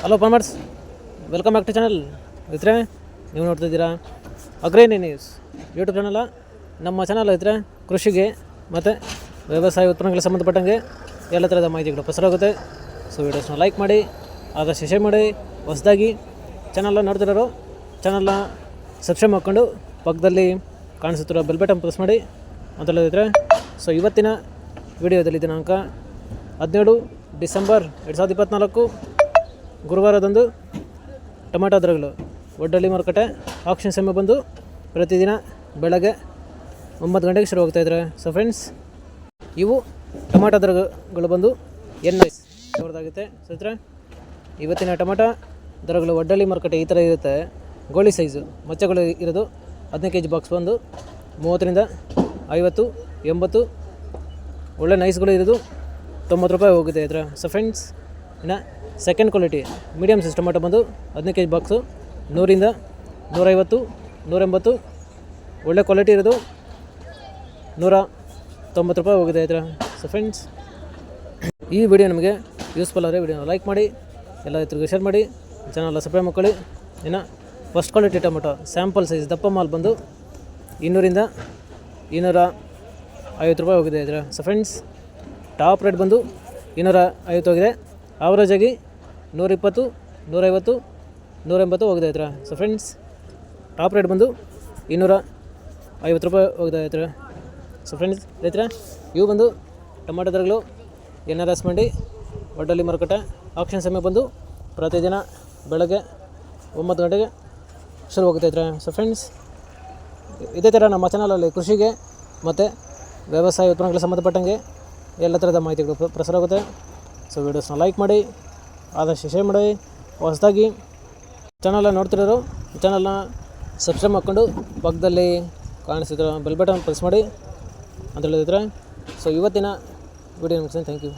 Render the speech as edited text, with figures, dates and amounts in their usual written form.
Hello farmers, welcome back to channel. ಇದ್ರೆ ನೀವು ನೋಡ್ತಿದ್ದೀರಾ ಅಗ್ರೇನಿ ನ್ಯೂಸ್ ಯೂಟ್ಯೂಬ್ ಚಾನಲ. ನಮ್ಮ ಚಾನಲ್ ಇದ್ರೆ ಕೃಷಿಗೆ ಮತ್ತು ವ್ಯವಸಾಯ ಉತ್ಪನ್ನಗಳಿಗೆ ಸಂಬಂಧಪಟ್ಟಂಗೆ ಎಲ್ಲ ಥರದ ಮಾಹಿತಿಗಳು ಪ್ರಸಾರವಾಗುತ್ತೆ. ಸೊ ವೀಡಿಯೋಸ್ನ ಲೈಕ್ ಮಾಡಿ, ಆದಷ್ಟು ಶೇರ್ ಮಾಡಿ. ಹೊಸದಾಗಿ ಚಾನಲ್ನ ನೋಡ್ತಿರೋರು ಚಾನಲ್ನ ಸಬ್ಸ್ಕ್ರೈಬ್ ಮಾಡ್ಕೊಂಡು ಪಕ್ಕದಲ್ಲಿ ಕಾಣಿಸುತ್ತಿರೋ ಬೆಲ್ ಬಟನ್ ಪ್ರೆಸ್ ಮಾಡಿ ಅಂತ ಹೇಳಿದ್ರೆ. ಸೊ ಇವತ್ತಿನ ವಿಡಿಯೋದಲ್ಲಿ ದಿನಾಂಕ 17 ಡಿಸೆಂಬರ್ 2024 ಗುರುವಾರದಂದು ಟೊಮೆಟೊ ದರಗಳು ಒಡ್ಡಳ್ಳಿ ಮಾರುಕಟ್ಟೆ ಆಕ್ಷನ್ ಸಮಯ ಬಂದು ಪ್ರತಿದಿನ ಬೆಳಗ್ಗೆ 9 ಗಂಟೆಗೆ ಶುರು ಹೋಗ್ತಾಯಿದ್ದಾರೆ. ಸೊ ಫ್ರೆಂಡ್ಸ್, ಇವು ಟೊಮೆಟೊ ದರಗಳು ಬಂದು NS ಅವ್ರದ್ದಾಗುತ್ತೆ. ಸೊ ಇವತ್ತಿನ ಟೊಮೆಟೊ ದರಗಳು ಒಡ್ಡಳ್ಳಿ ಮಾರುಕಟ್ಟೆ ಈ ಥರ ಇರುತ್ತೆ. ಗೋಳಿ ಸೈಜು ಮಚ್ಚಗಳು ಇರೋದು 15 kg ಬಾಕ್ಸ್ ಬಂದು 30ರಿಂದ 50, 80. ಒಳ್ಳೆ ನೈಸ್ಗಳು ಇರೋದು 90 ರೂಪಾಯಿ ಹೋಗುತ್ತೆ ಇದರ. ಸೊ ಫ್ರೆಂಡ್ಸ್, ಇನ್ನು second quality medium size tomato ಬಂದು 15 kg ಬಾಕ್ಸು 100ರಿಂದ 150, 180. ಒಳ್ಳೆ ಕ್ವಾಲಿಟಿ ಇರೋದು 190 ರೂಪಾಯಿ ಹೋಗಿದೆ ಇದರ. ಸೊ ಫ್ರೆಂಡ್ಸ್, ಈ ವಿಡಿಯೋ ನಿಮಗೆ ಯೂಸ್ಫುಲ್ ಆದರೆ ವಿಡಿಯೋನ ಲೈಕ್ ಮಾಡಿ, ಎಲ್ಲ ರೈತರಿಗೆ ಶೇರ್ ಮಾಡಿ, ಚಾನಲ್ ಸಬ್ಸ್ಕ್ರೈಬ್ ಮಾಡ್ಕೊಳ್ಳಿ. ಇನ್ನು first quality tomato sample size ದಪ್ಪ ಮಾಲ್ ಬಂದು 200ರಿಂದ 250 ರೂಪಾಯಿ ಹೋಗಿದೆ ಇದರ. ಸೊ ಫ್ರೆಂಡ್ಸ್, ಟಾಪ್ ರೇಟ್ ಬಂದು 250 ಹೋಗಿದೆ. ಆವ್ರೇಜ್ ಆಗಿ 120, 150, 180 ಹೋಗಿದೆ ಇದರ. ಸೊ ಫ್ರೆಂಡ್ಸ್, ಟಾಪ್ ರೇಟ್ ಬಂದು 250 ರೂಪಾಯಿ ಹೋಗಿದೆ ಇದರ. ಸೊ ಫ್ರೆಂಡ್ಸ್, ರೈತರ ಇವು ಬಂದು ಟೊಮೆಟೊ ದರಗಳು NRS ಮಂಡಿ ಒಡ್ಡಳ್ಳಿ ಮಾರುಕಟ್ಟೆ ಆಕ್ಷನ್ ಸಮಯ ಬಂದು ಪ್ರತಿದಿನ ಬೆಳಗ್ಗೆ 9 ಗಂಟೆಗೆ ಶುರು ಹೋಗುತ್ತೆ ಇದ್ರೆ. ಸೊ ಫ್ರೆಂಡ್ಸ್, ಇದೇ ಥರ ನಮ್ಮ ಚಾನಲಲ್ಲಿ ಕೃಷಿಗೆ ಮತ್ತು ವ್ಯವಸಾಯ ಉತ್ಪನ್ನಗಳಿಗೆ ಸಂಬಂಧಪಟ್ಟಂಗೆ ಎಲ್ಲ ಥರದ ಮಾಹಿತಿಗಳು ಪ್ರಸಾರ ಆಗುತ್ತೆ. ಸೊ ವೀಡಿಯೋಸ್ನ ಲೈಕ್ ಮಾಡಿ, ಆದಷ್ಟು ಶೇರ್ ಮಾಡಿ. ಹೊಸದಾಗಿ ಚಾನಲ್ನ ನೋಡ್ತಿರೋರು ಚಾನಲ್ನ ಸಬ್ಸ್ಕ್ರೈಬ್ ಮಾಡ್ಕೊಂಡು ಪಕ್ಕದಲ್ಲಿ ಕಾಣಿಸಿದ್ರೆ ಬೆಲ್ ಬಟನ್ ಪ್ರೆಸ್ ಮಾಡಿ ಅಂತ ಹೇಳಿದ್ರೆ. ಸೊ ಇವತ್ತಿನ ವಿಡಿಯೋ ಮುಗಿಸ್ತೀನಿ. Thank you.